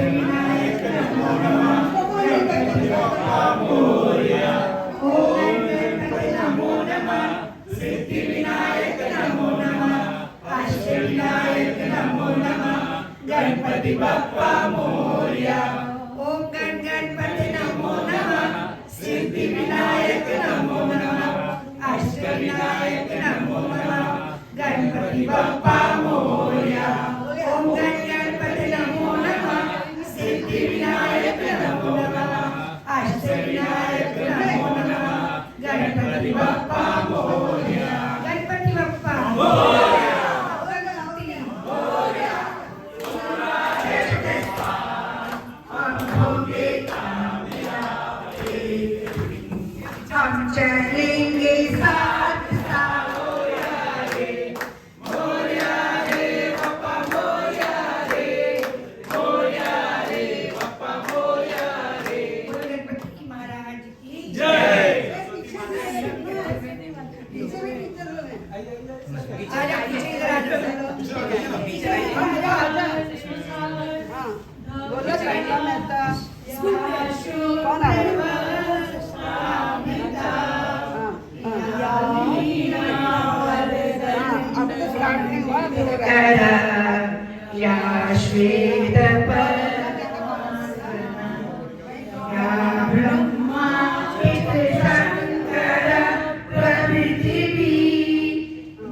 अष्टविनायक नमो नमः गणपति बप्पा मोरया। ओम गणपति नमो नमः सिद्धिविनायक नमो नमः अष्टविनायक नमो नमः गणपति बप्पा मोरया। ओम गणपति नमो नमः सिद्धिविनायक नमो नमः अष्टविनायक नमो नमः गणपति बप्पा मोरया। ओम गणपति नमो नमः सिद्धिविनायक नमो नमः अष्टविनायक नमो नमः गणपति बप्पा मोरया। गणपति बप्पा मोरया। हम चलेंगे साथ साथ मोरया रे बप्पा मोरया रे बप्पा मोरया रे। गणपति महाराज की जय। आजा पीछे इधर आ जाओ। बोलो साइकिल मेहता कौन आ रहा है? या श्वेत या ब्रह्मा शंकर प्रभृति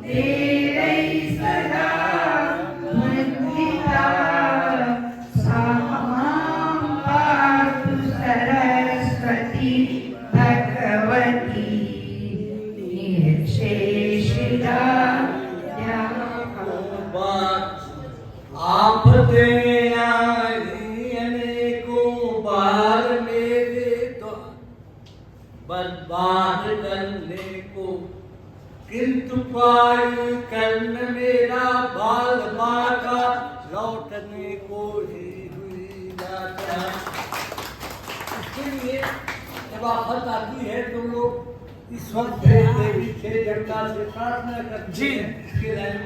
देवै सदा वन्दिता सा मां पातु सरस्वती भगवती निर्शेषिता। आफते आई अनेकों बार मेरे तो बर्बाद करने को, किंतु पाई कर्म मेरा बाल बाका लौटने को ही हुई जाता। इसलिए जब आफत आती है तो लोग इस वक्त देवी से जनता से प्रार्थना करते हैं इसके रहने।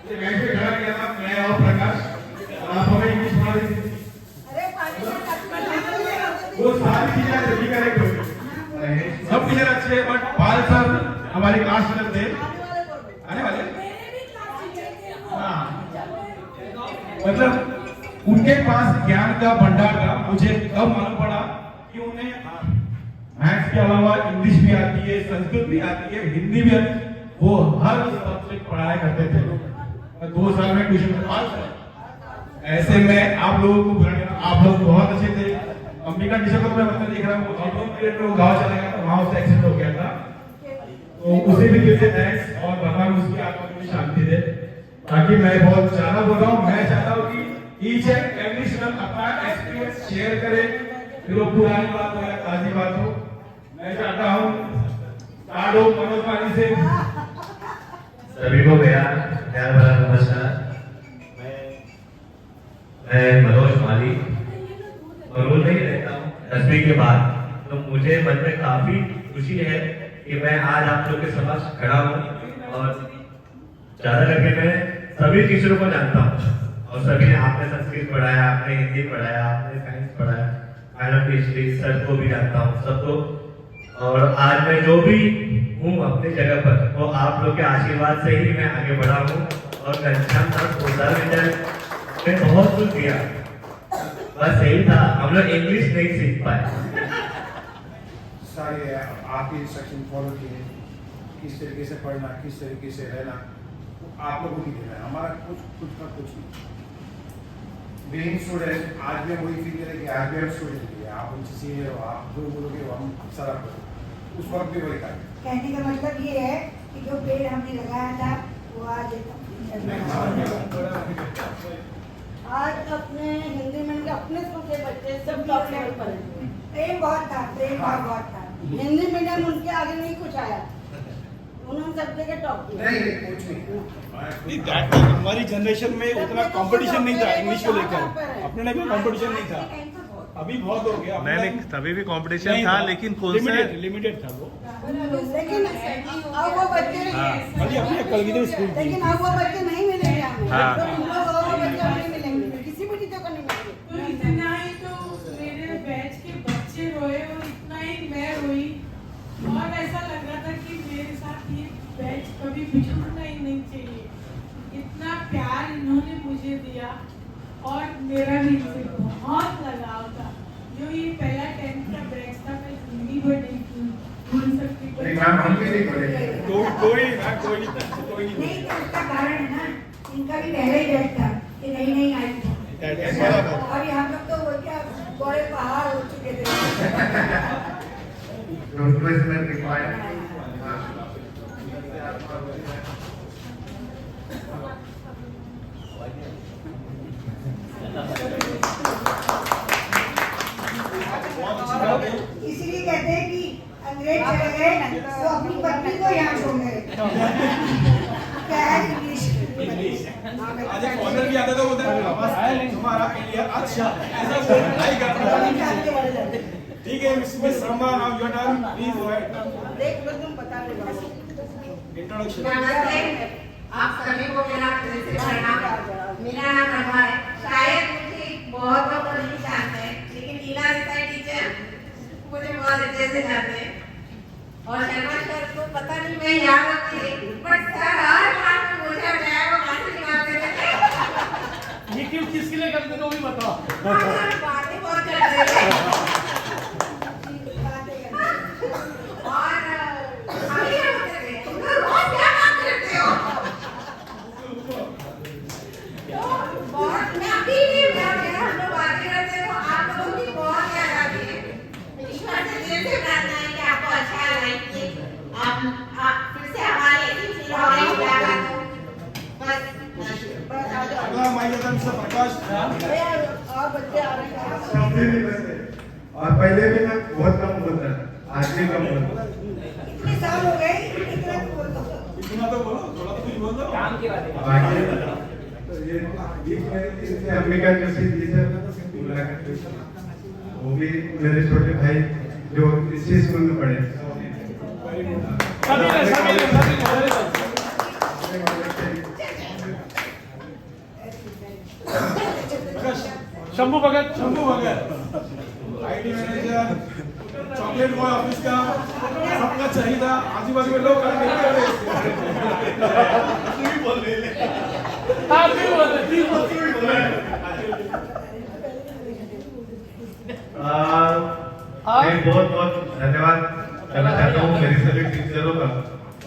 वैसे खड़ा किया था मैं और प्रकाश, आप हमें इंग्लिश पढ़ा रही थी। वो सारी चीजें सही करेक्ट हो गई, सब टीचर अच्छे हैं, बट पाल सर हमारी क्लास टीचर थे आने वाले। हाँ, मतलब उनके पास ज्ञान का भंडार था। मुझे तब मालूम पड़ा कि उन्हें मैथ्स के अलावा इंग्लिश भी आती है, संस्कृत भी आती है, हिंदी भी आती है। वो हर सब्जेक्ट पढ़ाया करते थे। 2 साल में ट्यूशन में पास है। ऐसे में आप लोगों को आप लोग बहुत अच्छे थे। अंबिका टीचर को मैं मतलब देख रहा हूँ, पीरियड में वो गाँव चला गया था, वहाँ उसका एक्सीडेंट हो गया था, तो उसे भी दिल से थैंक्स और भगवान उसकी आत्मा को शांति दे। ताकि मैं बहुत ज्यादा बोल रहा हूँ, मैं चाहता हूँ कि ईच एंड एवरी स्टूडेंट अपना एक्सपीरियंस शेयर करे, फिर वो पुरानी बात हो या ताजी बात हो। मैं चाहता हूँ स्टार्ट हो मनोज पानी से। सभी को मेरा प्यार भरा नमस्कार। मैं मनोज माली बंगलुरु में ही रहता हूँ 10वीं के बाद। तो मुझे मन में काफी खुशी है कि मैं आज आप लोग के समक्ष खड़ा हूँ और ज्यादा करके मैं सभी टीचरों को जानता हूँ और सभी ने आपने संस्कृत पढ़ाया, आपने हिंदी पढ़ाया, आपने साइंस पढ़ाया, मैडम हिस्ट्री सर को भी जानता हूँ सबको। और आज मैं जो भी हूँ अपनी जगह पर वो आप लोग के आशीर्वाद से ही मैं आगे बढ़ा हूँ। और घनश्याम सर पोदार विद्यालय में बहुत कुछ दिया, बस यही था हम लोग इंग्लिश नहीं सीख पाए। सारे आपके इंस्ट्रक्शन फॉलो किए, किस तरीके से पढ़ना, किस तरीके से रहना, तो आप लोगों की देना है, हमारा कुछ का कुछ नहीं। बीइंग स्टूडेंट आज भी वही फील करें कि आज भी हम स्टूडेंट ही है, आप उनसे सीनियर हो, आप जो बोलोगे वो हम सारा करो, उस वक्त भी वही करें। कहने का मतलब ये है कि जो पेड़ हमने लगाया था वो आज अपने हिंदी में अपने स्कूल के बच्चे सब टॉप लेवल पर हैं। प्रेम बहुत था, प्रेम बहुत था। हिंदी मीडियम उनके आगे नहीं कुछ आया, उन्होंने सब जगह टॉप किया। नहीं कुछ नहीं। हमारी जनरेशन में उतना कंपटीशन नहीं था इंग्लिश को लेकर, अपने में भी कंपटीशन नहीं था। अभी बहुत हो गया। नहीं तभी भी कंपटीशन था, लेकिन कौन सा लिमिटेड था वो। लेकिन अब वो बच्चे खाली अपने कलगीधर स्कूल, लेकिन अब वो बच्चे नहीं मिलेंगे हमें। हाँ। तो हम लोग और वो बच्चे नहीं मिलेंगे, किसी भी टीचर को नहीं मिलेंगे। बहुत लगाव था। जो ये पहला 10th का बैच था, मैं हिंदी वर्ड नहीं भूल सकती। नहीं मैम, हम भी नहीं बोलेंगे। कोई नहीं। नहीं तो उसका कारण है ना, इनका भी पहले ही बैच था कि नई आई थी। अभी हम लोग तो वो क्या बड़े पहाड़ हो चुके थे। Replacement required. इसलिए कहते हैं कि अंग्रेज चले गए ना तो अपनी पत्नी को यहाँ छोड़ गए। क्या है इंग्लिश? आज एक ऑनर भी आता था, बोलते हैं हमारा इंडिया अच्छा ऐसा बोल करता। ठीक है miss Sharma, now your turn, please go ahead. देख लो तुम बता दो इंट्रोडक्शन। नमस्ते, आप सभी को मेरा दिल से प्रणाम। मेरा नाम रभा है। शायद मुझे बहुत लोग नहीं जानते हैं, लेकिन लीला देसाई टीचर मुझे बहुत अच्छे से जानते हैं। और शर्मा सर को पता नहीं मैं यहाँ रखती, बट सर हर बार में मुझे बताया वो बातें निकालते थे। ये क्यों किसके लिए करते थे वो भी बताओ। हाँ सर, बातें बहुत करते थे। और अभी क्या बोलते थे, तुम लोग रोज क्या बात करते हो? बहुत मैं अभी भी हम लोग बातें करते हैं तो आप लोगों की बहुत याद आती है। ईश्वर से दिल से प्रार्थना है कि आपको अच्छा लगे, कि आप फिर से हमारी ऐसी चीज़ हमारी लगा तो बस अगला माइक है मिस्टर प्रकाश। और बच्चे आ रहे हैं। शब्द ही नहीं बचते। और पहले भी मैं बहुत कम बोलता था, आज भी कम बोलता हूँ। इतने साल हो गए, इतना तो बोल दो। इतना तो बोलो, थोड़ा तो कुछ बोल दो। बाकी तो ये बीच में इससे अंबिका जोशी जी से मुलाकात हुई। वो भी मेरे छोटे भाई जो इसी स्कूल में पढ़े। Shambhu Bhagat IT manager, chocolate boy office का, सबका चाहिए था। आजू बाजू में लोग मैं बहुत बहुत धन्यवाद करना चाहता हूँ मेरे सभी टीचरों का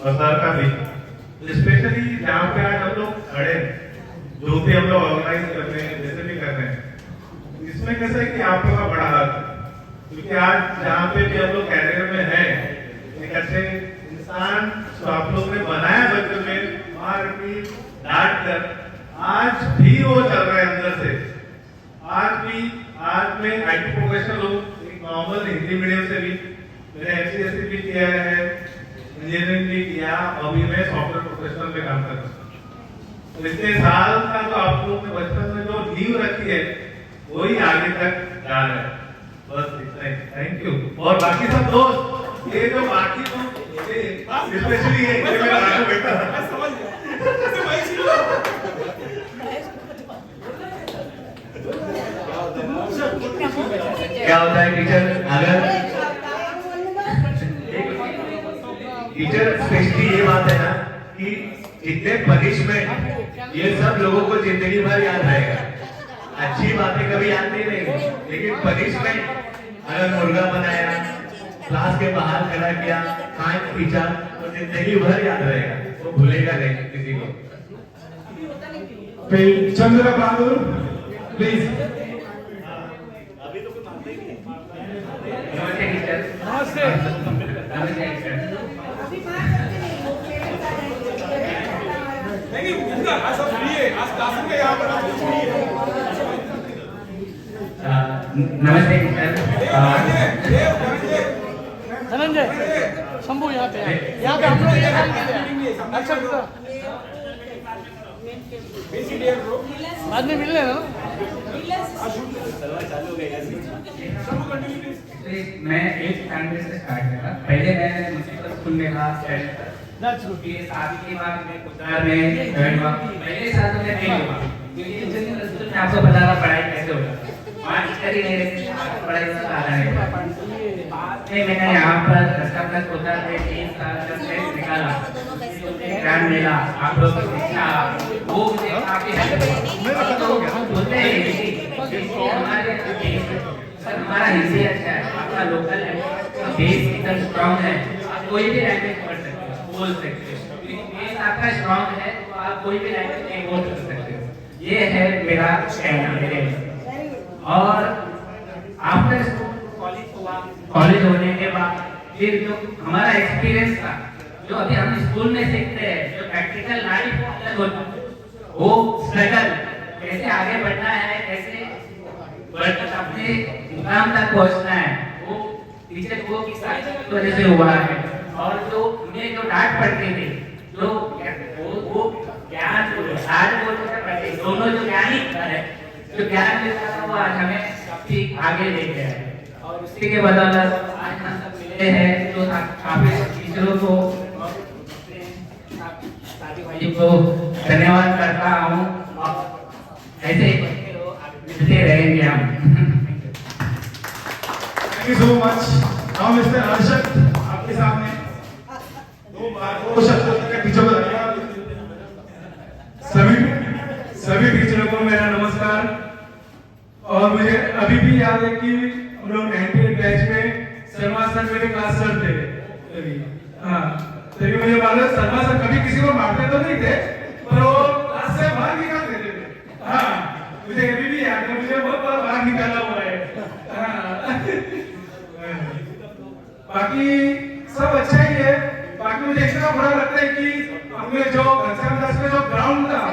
और सर का भी, स्पेशली जहाँ पे आज हम लोग खड़े जो भी हम लोग ऑर्गेनाइज कर रहे हैं, जैसे भी कर रहे हैं, इसमें कैसा है कि आप लोग का बड़ा हाथ, क्योंकि आज जहाँ पे भी हम लोग कैरियर में हैं, एक अच्छे इंसान जो आप लोग ने बनाया बचपन में, मार पीट डांट कर, आज भी वो चल रहा है अंदर से। आज में आईटी प्रोफेशनल हूँ, एक नॉर्मल हिंदी मीडियम से भी, मैंने एमसीएससी भी किया है, इंजीनियरिंग भी किया, अभी मैं सॉफ्टवेयर प्रोफेशनल में काम कर रहा हूँ। तो इतने साल का जो आप लोग ने बचपन में जो नींव रखी है, वही आगे तक जा रहा है। बस इतना ही, थैंक यू। और बाकी सब दोस्त, ये जो बाकी लोग, स्पेशली ये मेरा नाम बेटा क्या होता है टीचर, अगर टीचर स्पेशली ये बात है ना कि जितने पनिशमेंट ये सब लोगों को जिंदगी भर याद रहेगा। अच्छी बातें कभी याद नहीं रहेंगी, लेकिन पनिशमेंट, अगर मुर्गा बनाया, क्लास के बाहर खड़ा किया, कान खींचा, तो जिंदगी भर याद रहेगा, वो भूलेगा नहीं किसी को। चंद्र बहादुर प्लीज। नमस्ते टीचर। नमस्ते। नमस्ते टीचर। नहीं इनका आज सब फ्री है, आज क्लास में यहाँ पर आज फ्री है। नमस्ते टीचर। धनंजय, शंभू यहाँ पे हम लोग ये काम किए। अच्छा बेटा, बाद में मिल लेना। मैं एक फैमिली से स्टार्ट करा। पहले मैं म्युनिसिपल स्कूल में था, ये शादी के बाद मैं कुतार में जॉइन हुआ। पहले साल तो मैं फेल हुआ, क्योंकि इंजीनियरिंग स्कूल में आपको पता था पढ़ाई कैसे होता है, वहाँ टीचर ही नहीं रहते, पढ़ाई का आधा नहीं। बाद में मैंने यहाँ पर कस्टम प्लस कुतार में 3 साल का टेस्ट निकाला, एग्जाम मिला, आप लोग को शिक्षा वो मुझे काफी हेल्प हुआ। बोलते हैं हमारे सर हमारा हिंदी अच्छा है, आपका लोकल है, बेस एकदम स्ट्रांग है, आप कोई भी लैंग्वेज पढ़ सकते हो, बोल सकते हो, बेस आपका स्ट्रांग है तो आप कोई भी लैंग्वेज में बोल सकते हो। ये है मेरा कहना मेरे। और आफ्टर कॉलेज होने के बाद फिर जो हमारा एक्सपीरियंस था, जो अभी हम स्कूल में सीखते हैं, जो प्रैक्टिकल लाइफ अलग होता है, वो स्ट्रगल कैसे आगे बढ़ना है, कैसे अपने मुकाम तक पहुंचना है, वो टीचर को की वजह से हुआ है। और जो हमें जो डांट पड़ती थी, जो वो ज्ञान आज वो दोनों जो ज्ञानी है, जो ज्ञान मिलता था वो आज हमें काफी आगे ले गया है। और उसी के बदौलत आज हम सब मिले हैं, जो काफी टीचरों को भाई को धन्यवाद करता हूँ। ऐसे मिलते रहेंगे हम। Thank you so much. Now mister Arshad आपके सामने दो शब्द के टीचर को धन्यवाद। सभी टीचरों को मेरा नमस्कार। और मुझे अभी भी याद है कि हम लोग 98 बैच में शर्मा सर मेरे क्लास सर थे। हाँ, तभी मुझे मालूम शर्मा सर कभी किसी को मारते तो नहीं थे, पर वो क्लास से बाहर निकाल देते थे। हाँ, मुझे अभी भी याद है, मुझे बहुत बार बाहर निकाला हुआ है। बाकी सब अच्छा ही है। बाकी मुझे इतना बुरा लगता है कि हमने जो घनश्याम दास का जो ग्राउंड था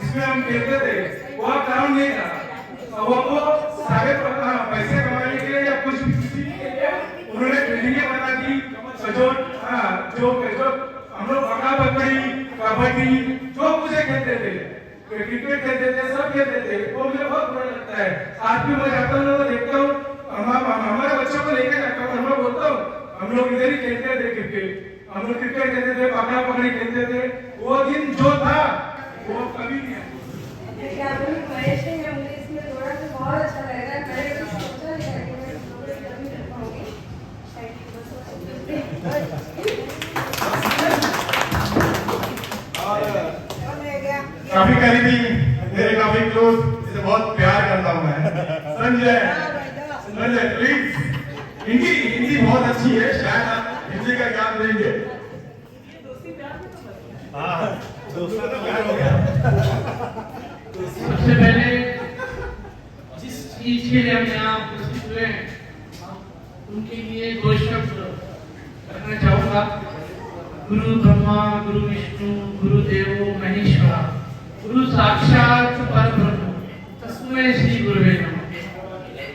जिसमें हम खेलते थे, वो ग्राउंड नहीं था। वो सारे पैसे कमाने के लिए या कुछ भी उन्होंने बिल्डिंगें बना दी। जो हम लोग पकड़ा पकड़ी, कबड्डी, जो कुछ खेलते थे, क्रिकेट खेलते थे, सब खेलते थे। वो मुझे बहुत बुरा लगता है। आज भी मैं जाता हूँ, देखता हूँ, हमारे बच्चों को लेकर जाता हूँ, हम लोग बोलता हूँ हम लोग इधर ही खेलते थे क्रिकेट। हम लोग क्रिकेट खेलते थे, पकड़ा पकड़ी खेलते थे। वो दिन जो था वो कभी नहीं है। महेश ने मुझे इसमें थोड़ा सा बहुत अच्छा लग रहा है। मैंने कुछ सोचा नहीं था कि मैं कभी कर पाऊंगी। काफी करीबी, मेरे काफी क्लोज, इसे बहुत प्यार करता हूँ मैं। संजय प्लीज। हिंदी बहुत अच्छी है, शायद आप हिंदी का ज्ञान देंगे। हाँ, दोस्तों का प्यार हो गया। सबसे पहले जिस चीज के लिए हम यहाँ उपस्थित हुए हैं, उनके लिए दो शब्द कहना चाहूंगा। गुरु ब्रह्मा, गुरु विष्णु, गुरु देवो महेश्वरा, गुरु साक्षात परब्रह्म, तस्मै श्री गुरुवे नमः।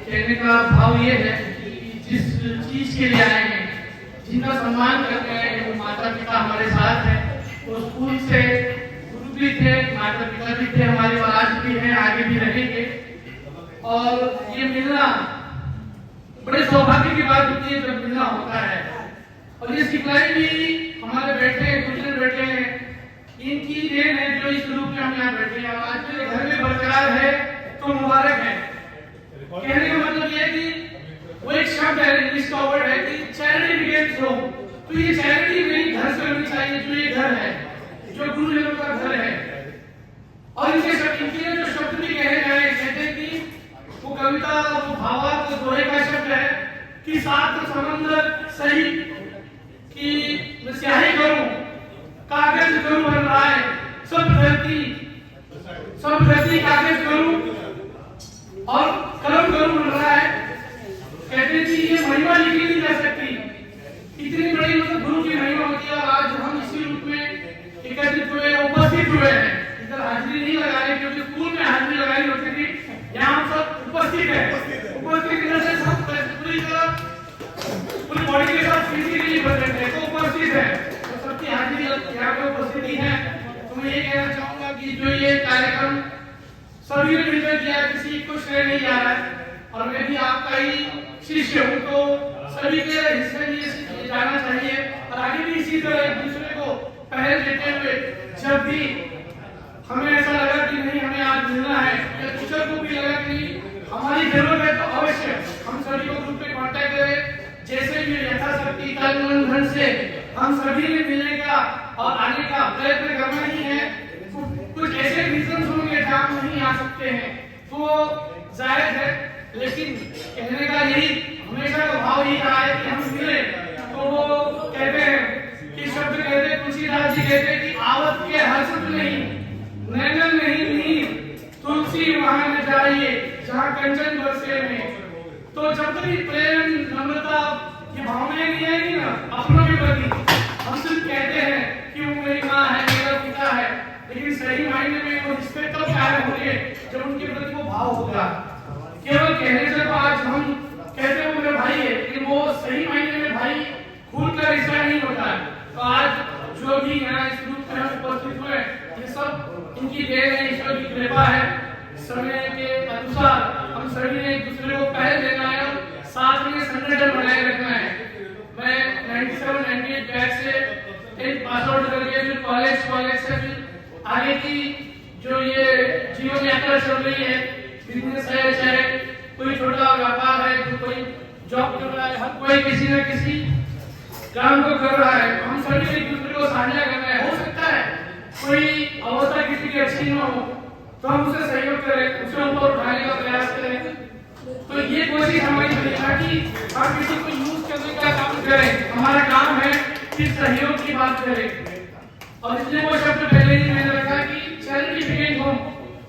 कहने का भाव ये है कि जिस चीज के लिए आए हैं, जिनका सम्मान करते हैं, वो माता पिता हमारे साथ हैं। वो स्कूल से गुरु भी थे, माता पिता भी थे हमारे, और आज भी हैं, आगे भी रहेंगे। और ये मिलना बड़े सौभाग्य की बात होती है जब मिलना होता है। और ये सिखलाई भी हमारे बैठे गुजर बैठे हैं, इनकी देन है जो इस रूप में हम यहाँ बैठे हैं। और आज मेरे घर में बरकरार है तो मुबारक है। कहने का मतलब ये है कि वो एक शब्द है, इंग्लिश का वर्ड है कि चैरिटी बिगिंस होम। तो ये चैरिटी मेरी घर से होनी चाहिए, जो ये घर है, जो गुरुजनों का घर है। और इनके जो शब्द भी कहे जाए, कहते हैं कि वो कविता, वो भावार्थ, वो दोहे का शब्द है कि सात समंदर सही कि मैं स्याही करूं, कागज करूं बन रहा है, सब धरती कागज करूं और कलम करूं बन रहा है। कहते हैं कि ये महिमा लिखी नहीं जा सकती, इतनी बड़ी मतलब गुरु की महिमा होती है। और आज हम इसी रूप में एकत्रित हुए, उपस्थित हुए हैं। इधर हाजिरी नहीं लगा रहे क्योंकि स्कूल में हाजिरी लगानी होती थी, यहाँ हम सब उपस्थित है। उपस्थित से सब पूरी बॉडी के साथ फिजिकली प्रेजेंट है, तो उपस्थित है, तो सबकी हाजिरी यहाँ पे उपस्थिति है। तो मैं ये कहना चाहूंगा कि जो ये कार्यक्रम सभी ने मिलकर किया, किसी को श्रेय नहीं जा रहा है। और मैं भी आपका ही शिष्य हूँ, तो सभी के हिस्से लिए जाना चाहिए। और आगे भी इसी तरह एक दूसरे को पहल देते हुए, जब भी हमें ऐसा लगा कि नहीं हमें आज मिलना है, या टीचर को भी लगा कि हमारी जरूरत है, तो अवश्य हम सभी को ग्रुप में कांटेक्ट करें। जैसे भी यथाशक्ति तन मन धन से हम सभी ने मिलने का और आने का प्रयत्न करना ही है। कुछ ऐसे रीजन होंगे जहाँ नहीं आ सकते हैं, तो जायज है, लेकिन कहने का यही हमेशा का भाव यही रहा है कि हम मिले तो वो कहते हैं कि शब्द कहते हैं, तुलसीदास जी कहते हैं कि आवत के हर्षित नहीं, नैनन नहीं नीर, तुलसी वहां न जाइए जहाँ कंचन बरसे में। तो जब तक प्रेम नम्रता ये भावनाएं नहीं आएगी ना अपनों के प्रति, हम सिर्फ कहते हैं कि वो मेरी माँ है, मेरा पिता है, लेकिन सही मायने में वो रिश्ते तब कायम होंगे जब उनके प्रति वो भाव होगा। केवल कहने से तो आज हम कहते हैं वो मेरा भाई है, लेकिन वो सही मायने में भाई खून का रिश्ता नहीं होता है। तो आज जो भी यहाँ इस रूप में उपस्थित हुए, ये सब इनकी देन है, ईश्वर की कृपा है। समय के अनुसार हम सभी ने एक दूसरे को पहल देना है और साथ में संगठन बनाए रखना है। मैं 97-98 बैच से 10th पास आउट करके फिर कॉलेज से फिर आगे की जो ये जीवन यात्रा चल रही है, बिजनेस है, चाहे कोई छोटा व्यापार है, जो कोई जॉब कर रहा है, हर कोई किसी न किसी काम को कर रहा है। हम सभी एक दूसरे को साझा करना है। हो सकता है कोई अवस्था किसी की अच्छी न हो तो हम उसे सहयोग करें, उसे ऊपर उठाने का प्रयास करें। तो ये कोशिश हमारी रहेगा कि हम किसी को यूज करने का काम करें। हमारा काम है कि सहयोग की बात करें। और इसलिए वो शब्द पहले ही मैंने रखा कि चैरिटी बिगिन होम।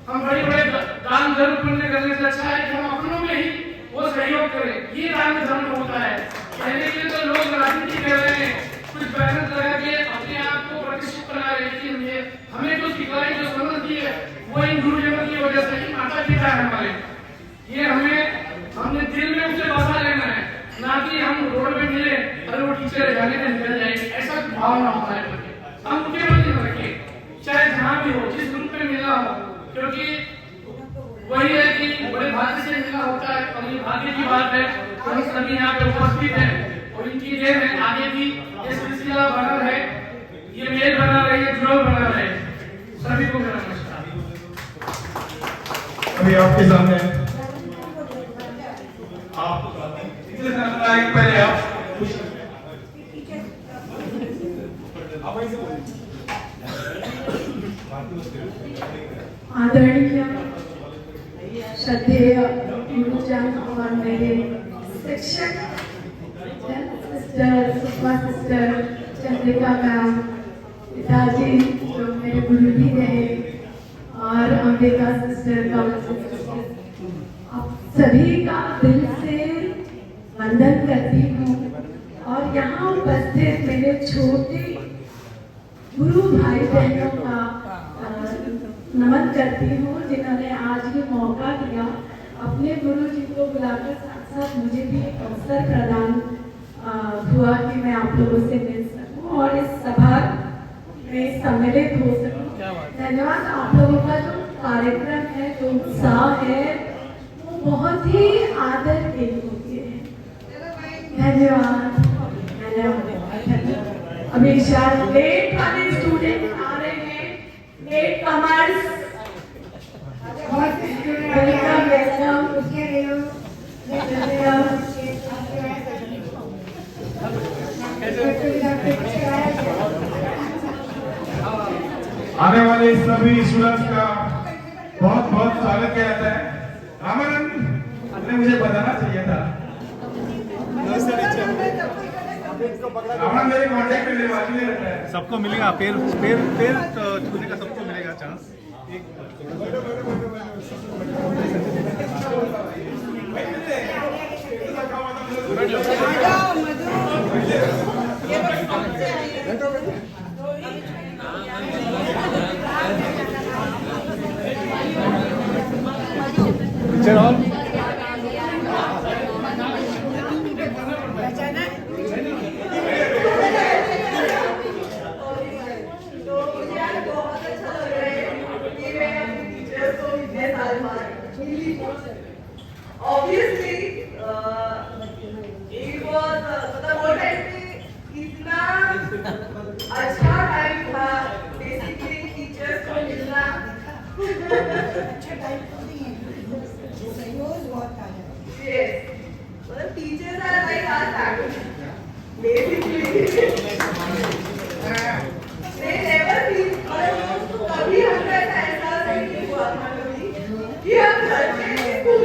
हम बड़े बड़े दान धर्म पुण्य करने से अच्छा है कि हम अपनों में ही वो सहयोग करें। ये दान धर्म होता है। कहने के लिए तो लोग राजनीति कर रहे हैं, कुछ बैनर लगा के अपने आप को प्रतिष्ठित बना रहे हैं, लेकिन हमें जो सिखाई जो समझ दी है वो इन गुरुजनों की वजह से ही माता पिता है हमारे। ये हमने दिल में उसे बसा लेना है, ना कि हम रोड पे मिले अरे वो टीचर जाने में निकल जाएंगे, ऐसा भावना होता है। हम उनके प्रति न रखें, चाहे जहाँ भी हो, जिस ग्रुप में मिला हो, क्योंकि वही है कि बड़े भाग्य से मिला होता है। और ये भाग्य की बात है, हम सभी यहाँ पे उपस्थित हैं और इनकी देन है आगे भी ये सिलसिला बना रहे, ये मेल बना रहे, ये जुड़ाव बना रहे। सभी को मेरा नमस्कार। अभी आपके सामने आप पहले आप आदरणीय श्रद्धेय गुरुजन और मेरे शिक्षक sister Sushma sister, Chandrika ma'am, पिताजी जो मेरे गुरु भी रहे, और अंबिका सिस्टर, कमल सिस्टर, आप सभी का दिल से वंदन करती हूँ। और यहाँ उपस्थित मेरे छोटे गुरु भाई बहनों का नमन करती हूँ, जिन्होंने आज ये मौका दिया अपने गुरु जी को बुलाकर साथ साथ मुझे भी एक अवसर प्रदान हुआ कि मैं आप लोगों से मिल सकूं और इस सभा में सम्मिलित हो सकूं। धन्यवाद। आप लोगों का जो कार्यक्रम है, जो उत्साह है, वो बहुत ही आदर के योग्य है। धन्यवाद। अभी शायद लेट वाले स्टूडेंट आ रहे हैं, लेट कमर्स, वेलकम वेलकम। आने वाले सभी स्टूडेंट्स का बहुत बहुत स्वागत किया जाता है। रामानंद, आपने मुझे बताना चाहिए था। रामानंद मेरे कॉन्टेक्ट में बाकी में रहता है। सबको मिलेगा, पैर छूने का सबको मिलेगा चांस। Obviously, it was मतलब वो टाइम पे इतना अच्छा टाइम था, बेसिकली टीचर्स को मिलना अच्छा टाइम तो नहीं है, रोज बहुत था। Yes, मतलब teachers are like our family, basically. They never feel, मतलब कभी हमको ऐसा एहसास नहीं हुआ था कभी कि हम घर पे school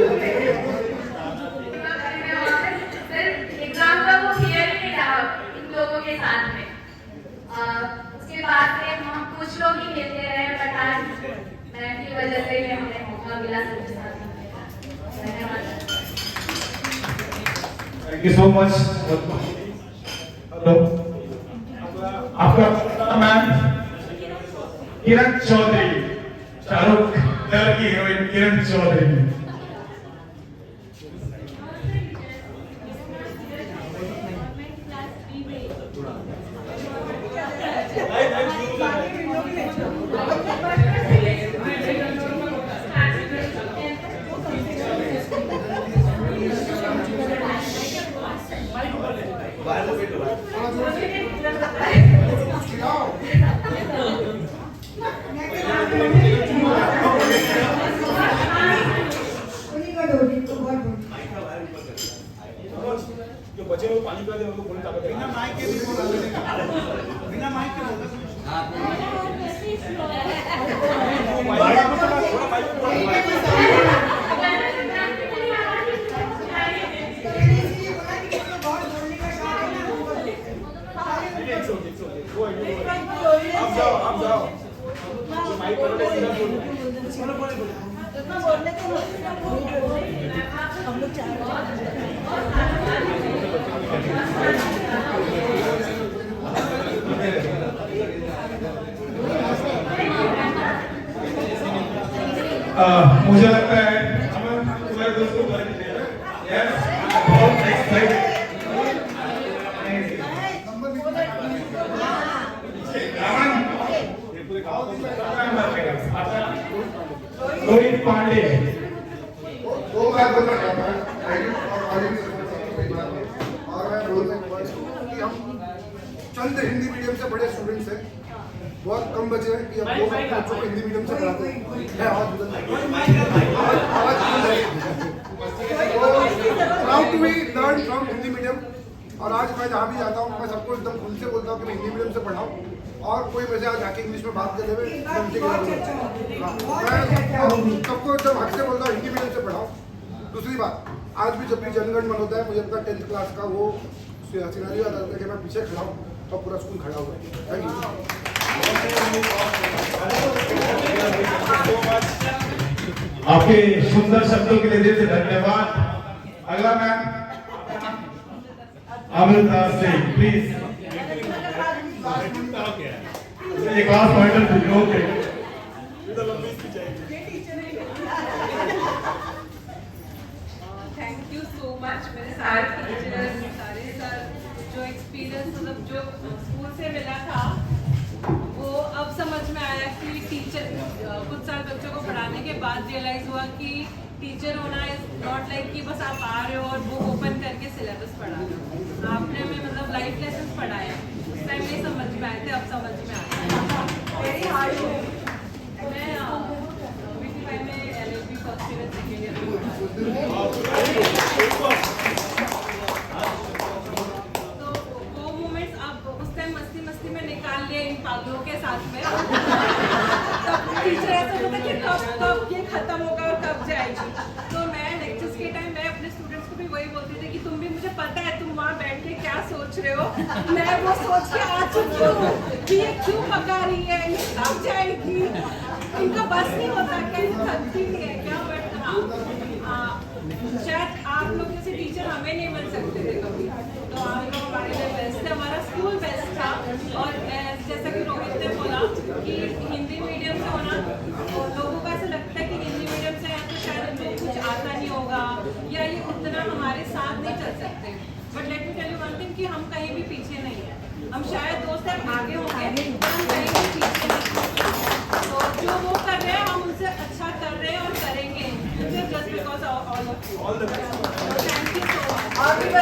thank you so much. Hello, आपका मैम किरण चौधरी, शाहरुख खान की हीरोइन किरण चौधरी। जो बचे हुए पानी पिला दे उनको बोलने ताकत है। बिना माइक के बिना माइक के आप जाओ आप जाओ माइक हम लोग मुझे लगता है तुम्हारे दोस्त को बहुत एक्साइटेड। रोहित पांडे दो बात बोलना चाहता हूँ और मैं बोलना कि हम चंद हिंदी मीडियम से बड़े स्टूडेंट्स हैं, बहुत कम बचे हैं कि अब लोग अपने बच्चों को हिंदी मीडियम से पढ़ाते हैं। Proud to be learn from Hindi medium. और आज मैं जहाँ भी जाता हूँ मैं सबको एकदम खुल से बोलता हूँ कि मैं हिंदी मीडियम से पढ़ाऊँ, और कोई वैसे आज आके इंग्लिश में बात करने में मैं सबको एकदम हक से बोलता हूँ हिंदी मीडियम से पढ़ाऊँ। दूसरी बात, आज भी जब भी जनगण मन होता है मुझे अपना 10th क्लास का वो सिनेरियो याद आता है कि मैं पीछे खड़ा हूँ और पूरा स्कूल खड़ा हुआ है। Thank you. आपके सुंदर शब्दों के लिए दिल से धन्यवाद। अगला मैम अमृता सिंह प्लीज। एक class pointer okay. Thank you so much मेरे सारे टीचर्स, सारे सर, जो एक्सपीरियंस मतलब जो स्कूल से मिला था वो अब समझ में आया कि टीचर कुछ साल बच्चों को पढ़ाने के बाद रियलाइज हुआ कि टीचर होना इज नॉट लाइक कि बस आप आ रहे हो और बुक ओपन करके सिलेबस पढ़ा रहे हो। आपने हमें मतलब लाइफ लेसन पढ़ाया। उस टाइम नहीं समझ में आए थे, अब समझ में आया। मैं VT5 में LLB first year second year तो वो मोमेंट्स अब उस टाइम मस्ती मस्ती में निकाल लिए इन पागलों के साथ में। तब टीचर ऐसा होता कि कब ये खत्म होगा और कब जाएगी। तो मैं लेक्चर्स के टाइम मैं अपने स्टूडेंट्स को भी वही बोलती थी कि तुम भी मुझे पता है तुम वहाँ बैठ के क्या सोच रहे हो, मैं वो सोच के आ चुकी हूँ कि ये क्यों पका रही है, ये कब जाएगी, इनका बस नहीं होता क्या, ये थकती नहीं है क्या। बट शायद आप लोग जैसे टीचर हमें नहीं मिल सकते थे कभी, तो आप लोग हमारे लिए बेस्ट है, हमारा स्कूल बेस्ट था। और जैसा कि रोहित ने बोला कि हिंदी मीडियम से होना, तो लोगों को ऐसा लगता है कि हिंदी मीडियम से है तो शायद उनको कुछ आता नहीं होगा या ये उतना हमारे साथ नहीं चल सकते। But let me tell you one thing कि हम कहीं भी पीछे नहीं है, हम शायद 2 स्टेप आगे होंगे, हम कहीं भी पीछे नहीं। तो जो वो कर रहे हैं हम उनसे अच्छा कर रहे हैं और करेंगे just because all the best. Thank you so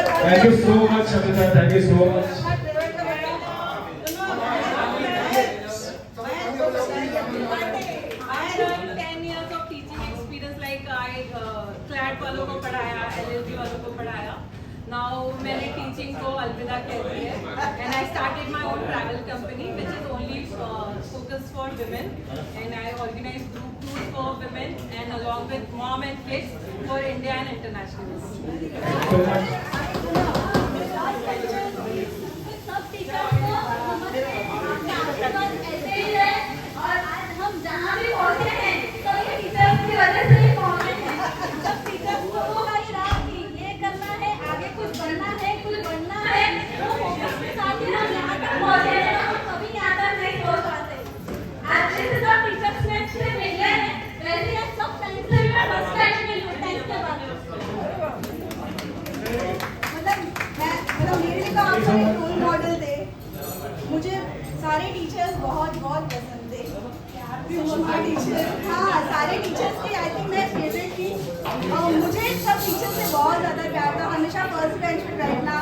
much. Thank you so much Amita, thank you so much. CLAT वालों को पढ़ाया, LLB वालों को पढ़ाया। नाउ मैंने टीचिंग को अलविदा कह दी है and I started my own travel company which is only focused for women and I organize group tours for women and along with mom and kids for India and international. सब teachers को हमारे ऐसे ही है और आज हम जहाँ भी पहुँचे हैं तो ये टीचर्स की वजह से ही पहुँचे हैं। जब टीचर्स को होगा ये रहा कि ये करना है, आगे कुछ बनना है, बहुत बहुत पसंद थे। टीचर, हाँ सारे टीचर्स की आई थिंक मैं फेवरेट थी। मुझे सब टीचर्स से बहुत ज़्यादा प्यार था, हमेशा फर्स्ट बेंच पे बैठना।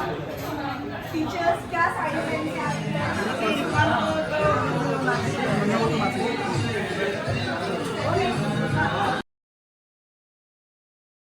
टीचर्स क्या साइड बेंच से आते हैं,